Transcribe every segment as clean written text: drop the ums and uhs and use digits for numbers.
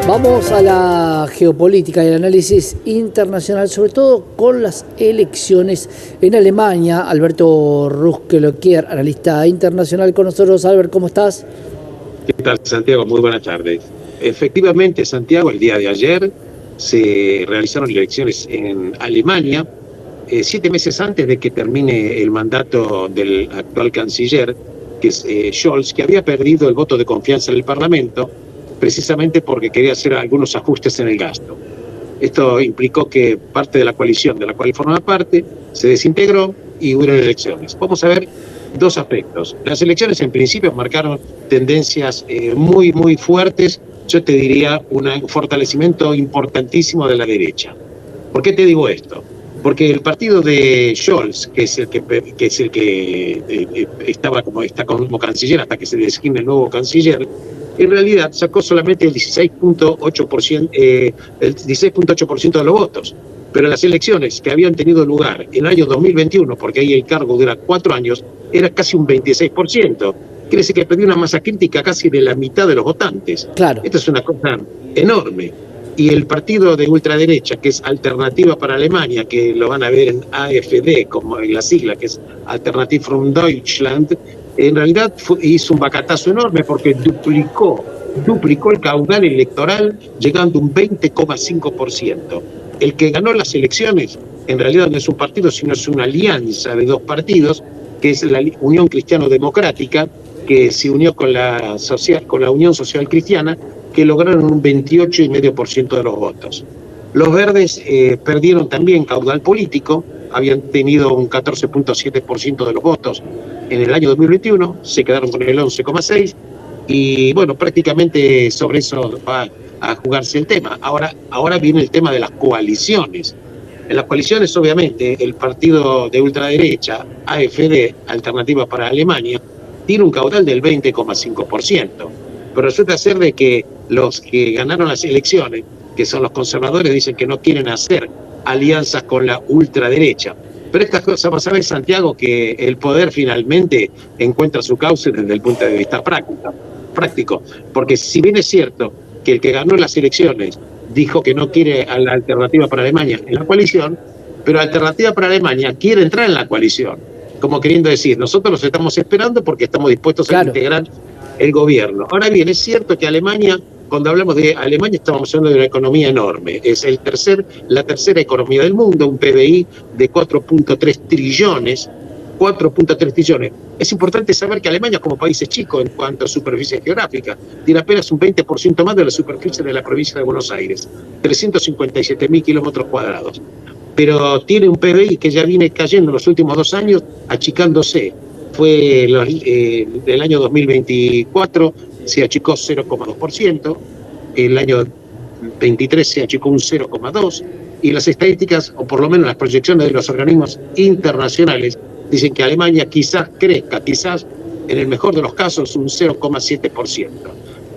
Vamos a la geopolítica y el análisis internacional, sobre todo con las elecciones en Alemania. Alberto Ruskeloquier, analista internacional con nosotros. Albert, ¿cómo estás? ¿Qué tal, Santiago? Muy buenas tardes. Efectivamente, Santiago, el día de ayer se realizaron elecciones en Alemania, 7 meses antes de que termine el mandato del actual canciller, que es Scholz, que había perdido el voto de confianza en el Parlamento, precisamente porque quería hacer algunos ajustes en el gasto. Esto implicó que parte de la coalición de la cual forma parte se desintegró y hubo elecciones. Vamos a ver dos aspectos. Las elecciones en principio marcaron tendencias muy fuertes. Yo te diría un fortalecimiento importantísimo de la derecha. ¿Por qué te digo esto? Porque el partido de Scholz, que es el que está como canciller hasta que se designe el nuevo canciller, en realidad sacó solamente el 16.8% de los votos. Pero las elecciones que habían tenido lugar en el año 2021, porque ahí el cargo dura 4 años, era casi un 26%. Quiere decir que perdió una masa crítica casi de la mitad de los votantes. Claro. Esto es una cosa enorme. Y el partido de ultraderecha, que es Alternativa para Alemania, que lo van a ver en AfD, como en la sigla, que es Alternative from Deutschland, en realidad hizo un bacatazo enorme porque duplicó el caudal electoral, llegando a un 20,5%. El que ganó las elecciones, en realidad no es un partido, sino es una alianza de dos partidos, que es la Unión Cristiano-Democrática, que se unió con la Unión Social Cristiana, que lograron un 28,5% de los votos. Los verdes perdieron también caudal político, habían tenido un 14,7% de los votos en el año 2021, se quedaron con el 11,6%, y bueno, prácticamente sobre eso va a jugarse el tema. Ahora viene el tema de las coaliciones. En las coaliciones, obviamente, el partido de ultraderecha, AfD, Alternativa para Alemania, tiene un caudal del 20,5%. Pero resulta ser de que los que ganaron las elecciones, que son los conservadores, dicen que no quieren hacer alianzas con la ultraderecha. Pero estas cosas, vas a ver, Santiago, que el poder finalmente encuentra su cauce desde el punto de vista práctico. Porque si bien es cierto que el que ganó las elecciones dijo que no quiere a la Alternativa para Alemania en la coalición, pero Alternativa para Alemania quiere entrar en la coalición, como queriendo decir, nosotros los estamos esperando porque estamos dispuestos a integrar el gobierno. Ahora bien, es cierto que Alemania, cuando hablamos de Alemania, estamos hablando de una economía enorme. Es la tercera economía del mundo, un PBI de 4,3 trillones. 4,3 trillones. Es importante saber que Alemania, como país, es chico en cuanto a superficie geográfica. Tiene apenas un 20% más de la superficie de la provincia de Buenos Aires, 357.000 kilómetros cuadrados. Pero tiene un PBI que ya viene cayendo en los últimos 2 años, achicándose. Fue el año 2024 se achicó 0,2%, el año 23 se achicó un 0,2%, y las estadísticas, o por lo menos las proyecciones de los organismos internacionales, dicen que Alemania quizás crezca, quizás en el mejor de los casos un 0,7%.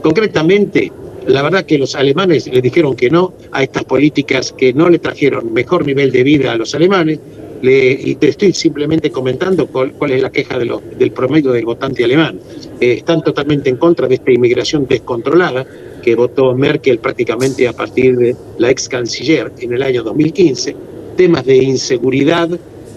Concretamente, la verdad que los alemanes le dijeron que no a estas políticas que no le trajeron mejor nivel de vida a los alemanes, y te estoy simplemente comentando cuál es la queja del promedio del votante alemán. Están totalmente en contra de esta inmigración descontrolada que votó Merkel prácticamente a partir de la ex canciller en el año 2015, temas de inseguridad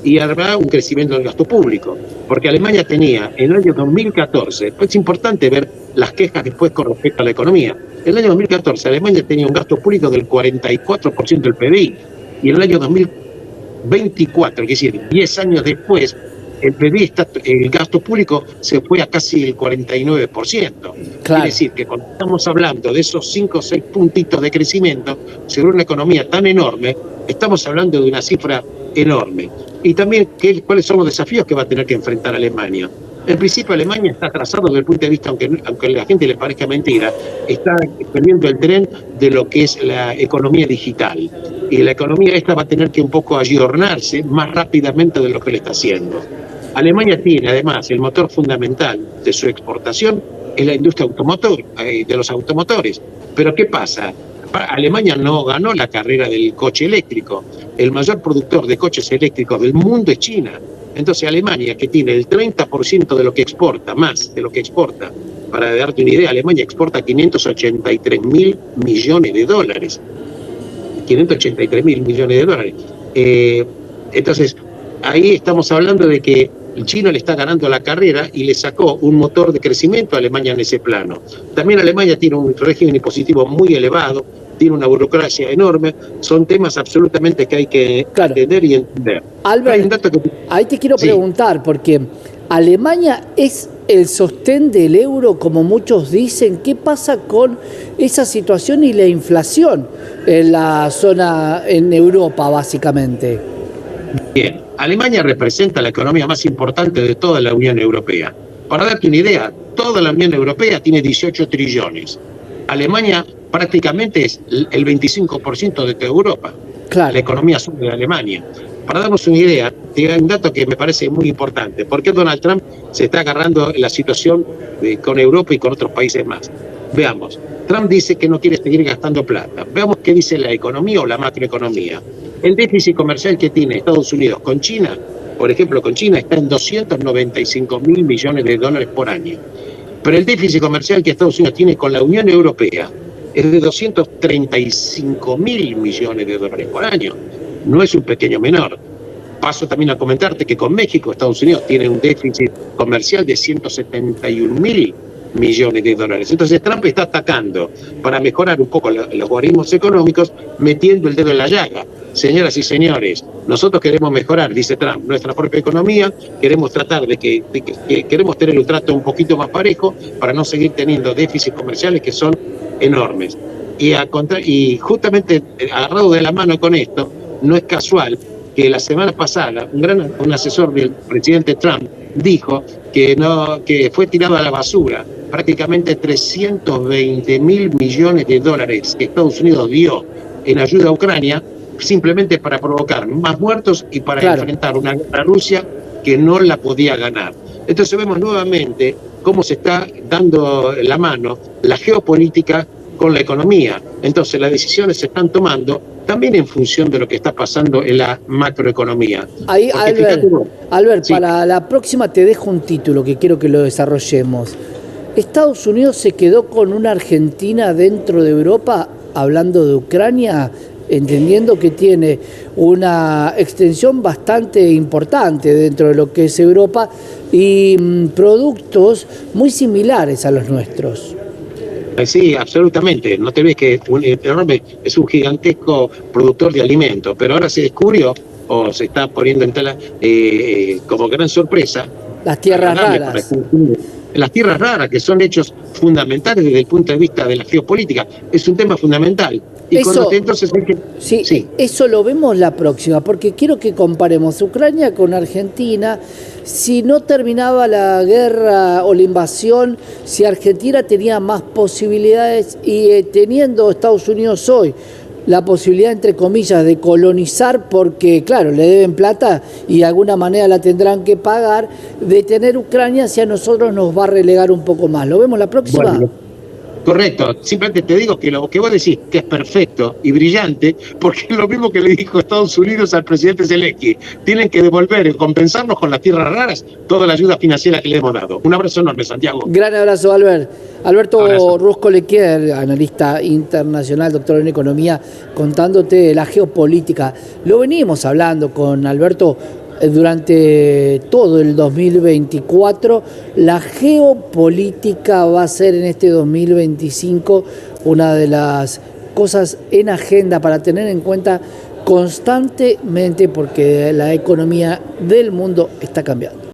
y habrá un crecimiento del gasto público, porque Alemania tenía en el año 2014, pues es importante ver las quejas después con respecto a la economía. En el año 2014 Alemania tenía un gasto público del 44% del PBI, y en el año 2024, es decir, 10 años después, el gasto público se fue a casi el 49%. Claro. Quiere decir que cuando estamos hablando de esos 5 o 6 puntitos de crecimiento sobre una economía tan enorme, estamos hablando de una cifra enorme. Y también, ¿cuáles son los desafíos que va a tener que enfrentar Alemania? En principio, Alemania está atrasado desde el punto de vista, aunque a la gente le parezca mentira, está perdiendo el tren de lo que es la economía digital. Y la economía esta va a tener que un poco ayornarse más rápidamente de lo que le está haciendo. Alemania tiene, además, el motor fundamental de su exportación es la industria de los automotores. Pero ¿qué pasa? Alemania no ganó la carrera del coche eléctrico. El mayor productor de coches eléctricos del mundo es China. Entonces Alemania, que tiene el 30% de lo que exporta, más de lo que exporta para darte una idea, Alemania exporta 583 mil millones de dólares. 583 mil millones de dólares. Entonces, ahí estamos hablando de que el chino le está ganando la carrera y le sacó un motor de crecimiento a Alemania en ese plano. También Alemania tiene un régimen impositivo muy elevado, tiene una burocracia enorme, son temas absolutamente que hay que atender y entender. Albert, ahí te quiero preguntar, porque Alemania es el sostén del euro, como muchos dicen. ¿Qué pasa con esa situación y la inflación en la zona, en Europa, básicamente? Bien, Alemania representa la economía más importante de toda la Unión Europea. Para darte una idea, toda la Unión Europea tiene 18 trillones. Alemania prácticamente es el 25% de toda Europa. Claro. La economía sur de Alemania. Para darnos una idea, te doy un dato que me parece muy importante. ¿Por qué Donald Trump se está agarrando la situación con Europa y con otros países más? Veamos. Trump dice que no quiere seguir gastando plata. Veamos qué dice la economía o la macroeconomía. El déficit comercial que tiene Estados Unidos con China, por ejemplo, con China está en 295 mil millones de dólares por año. Pero el déficit comercial que Estados Unidos tiene con la Unión Europea es de 235 mil millones de dólares por año. No es un pequeño menor. Paso también a comentarte que con México, Estados Unidos tiene un déficit comercial de 171 mil millones de dólares. Entonces Trump está atacando para mejorar un poco los algoritmos económicos, metiendo el dedo en la llaga. Señoras y señores, nosotros queremos mejorar, dice Trump, nuestra propia economía, queremos tratar de que queremos tener un trato un poquito más parejo para no seguir teniendo déficits comerciales que son enormes. Y justamente agarrado de la mano con esto, no es casual que la semana pasada un asesor del presidente Trump dijo que fue tirado a la basura prácticamente 320 mil millones de dólares que Estados Unidos dio en ayuda a Ucrania, simplemente para provocar más muertos y para enfrentar una Rusia que no la podía ganar. Entonces vemos nuevamente cómo se está dando la mano la geopolítica con la economía. Entonces las decisiones se están tomando también en función de lo que está pasando en la macroeconomía. Ahí, Albert, sí. Para la próxima te dejo un título que quiero que lo desarrollemos. ¿Estados Unidos se quedó con una Argentina dentro de Europa, hablando de Ucrania, entendiendo que tiene una extensión bastante importante dentro de lo que es Europa y productos muy similares a los nuestros? Sí, absolutamente. No te ves que es un gigantesco productor de alimentos, pero ahora se descubrió, o se está poniendo en tela como gran sorpresa, las tierras raras. Las tierras raras, que son hechos fundamentales desde el punto de vista de la geopolítica. Es un tema fundamental. Y entonces sí, eso lo vemos la próxima, porque quiero que comparemos Ucrania con Argentina. Si no terminaba la guerra o la invasión, si Argentina tenía más posibilidades y teniendo Estados Unidos hoy la posibilidad, entre comillas, de colonizar, porque claro, le deben plata y de alguna manera la tendrán que pagar, de tener Ucrania, si a nosotros nos va a relegar un poco más. ¿Lo vemos la próxima? Bueno. Correcto, simplemente te digo que lo que vos decís que es perfecto y brillante, porque es lo mismo que le dijo Estados Unidos al presidente Zelensky. Tienen que devolver y compensarnos con las tierras raras toda la ayuda financiera que le hemos dado. Un abrazo enorme, Santiago. Gran abrazo, Albert. Alberto Rusco-Lequier, analista internacional, doctor en economía, contándote de la geopolítica. Lo venimos hablando con Alberto durante todo el 2024. La geopolítica va a ser en este 2025 una de las cosas en agenda para tener en cuenta constantemente, porque la economía del mundo está cambiando.